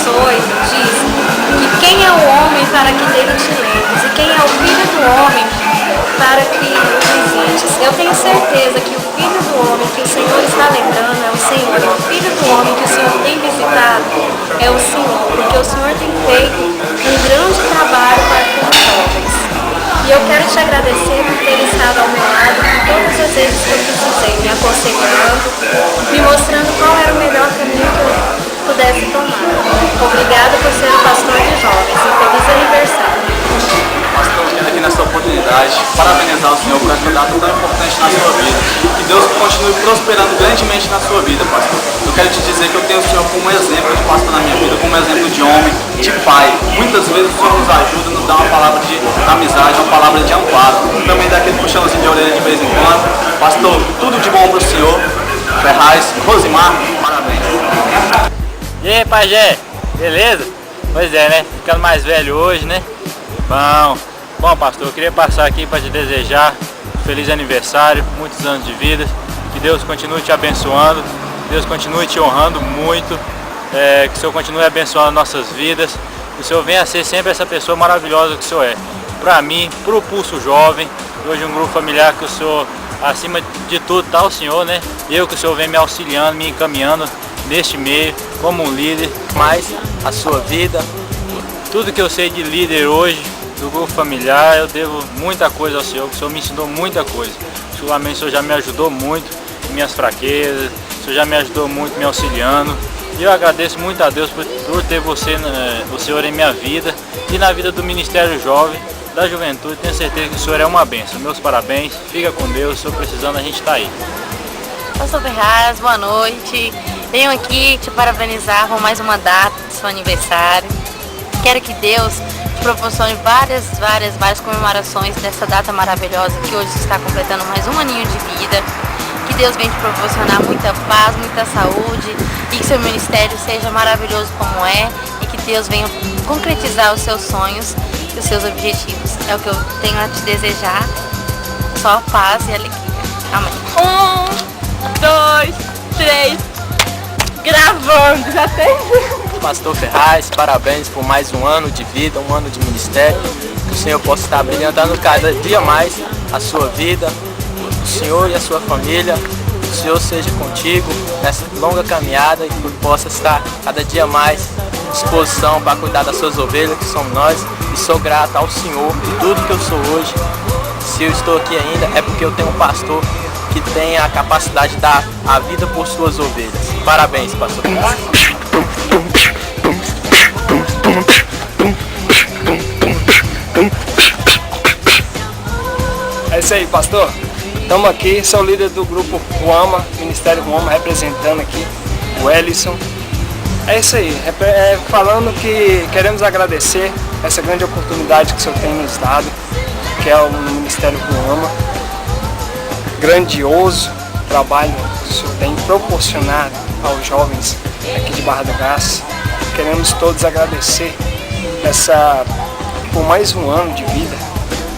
abençoe, diz que quem é o homem para que dele te lembres e quem é o filho do homem para que o visites. Eu tenho certeza que o filho do homem que o Senhor está lembrando é o Senhor, e o filho do homem que o Senhor tem visitado é o Senhor, porque o Senhor tem feito um grande trabalho para com os jovens. E eu quero te agradecer por ter estado ao meu lado todas as vezes que eu precisei, me aconselhando, me mostrando qual era o melhor caminho que eu pudesse tomar. Obrigada por ser o pastor de jovens e feliz aniversário. Pastor, eu quero aqui nessa oportunidade parabenizar o Senhor por essa data tão importante na sua vida. Que Deus continue prosperando grandemente na sua vida, pastor. Eu quero te dizer que eu tenho o Senhor como exemplo de pastor na minha vida, como exemplo de homem, de pai. Muitas vezes o Senhor nos ajuda, nos dá uma palavra de amizade, uma palavra de amparo. Também dá aquele puxãozinho de orelha de vez em quando. Pastor, tudo de bom para o Senhor. Ferraz, Rosimar, parabéns. E aí, pajé, beleza? Pois é, né? Ficando mais velho hoje, né? Bom, pastor, eu queria passar aqui para te desejar um feliz aniversário, muitos anos de vida, que Deus continue te abençoando, que Deus continue te honrando muito, que o Senhor continue abençoando nossas vidas, que o Senhor venha a ser sempre essa pessoa maravilhosa que o Senhor é. Para mim, para o Pulso Jovem, hoje um grupo familiar que o Senhor, acima de tudo, está o Senhor, né? Eu que o Senhor vem me auxiliando, me encaminhando neste meio, como um líder, mais a sua vida, tudo que eu sei de líder hoje, do grupo familiar, eu devo muita coisa ao Senhor, que o Senhor me ensinou muita coisa. Seguramente o Senhor já me ajudou muito em minhas fraquezas, o Senhor já me ajudou muito me auxiliando. E eu agradeço muito a Deus por ter o Senhor em minha vida e na vida do Ministério Jovem, da Juventude. Tenho certeza que o Senhor é uma bênção. Meus parabéns, fica com Deus, se for precisando a gente está aí. Pastor Ferraz, boa noite. Venho aqui te parabenizar por mais uma data do seu aniversário. Quero que Deus te proporcione várias comemorações dessa data maravilhosa que hoje está completando mais um aninho de vida. Que Deus venha te proporcionar muita paz, muita saúde e que seu ministério seja maravilhoso como é e que Deus venha concretizar os seus sonhos e os seus objetivos. É o que eu tenho a te desejar. Só paz e alegria. Amém. 1, 2, 3, gravando, já tem? Pastor Ferraz, parabéns por mais um ano de vida, um ano de ministério. Que o Senhor possa estar brilhantando cada dia mais a sua vida, o Senhor e a sua família. Que o Senhor seja contigo nessa longa caminhada e que possa estar cada dia mais à disposição para cuidar das suas ovelhas, que somos nós. E sou grato ao Senhor por tudo que eu sou hoje. Se eu estou aqui ainda é porque eu tenho um pastor que tem a capacidade de dar a vida por suas ovelhas. Parabéns, pastor. É isso aí, pastor. Estamos aqui, sou o líder do grupo Ruama, Ministério Ruama, representando aqui o Ellison. É isso aí, falando que queremos agradecer essa grande oportunidade que o senhor tem nos dado, que é o Ministério Ruama. Grandioso trabalho que o senhor tem proporcionado aos jovens aqui de Barra do Garça. Queremos todos agradecer por mais um ano de vida.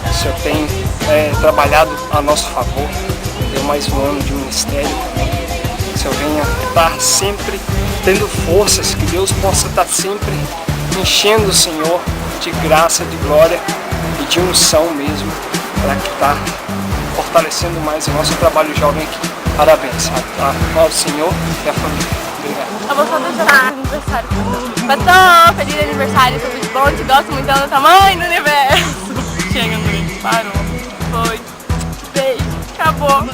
O senhor tem trabalhado a nosso favor, deu mais um ano de ministério também. Que o senhor venha estar sempre tendo forças, que Deus possa estar sempre enchendo o Senhor de graça, de glória e de unção mesmo, para que está fortalecendo mais o nosso trabalho jovem aqui. Parabéns ao Senhor e à família. Obrigado. Eu vou só desejar aniversário. Pastor, feliz aniversário, tudo de bom, te gosto muito do tamanho do universo. Chega, gente, parou. Foi. Beijo. Acabou.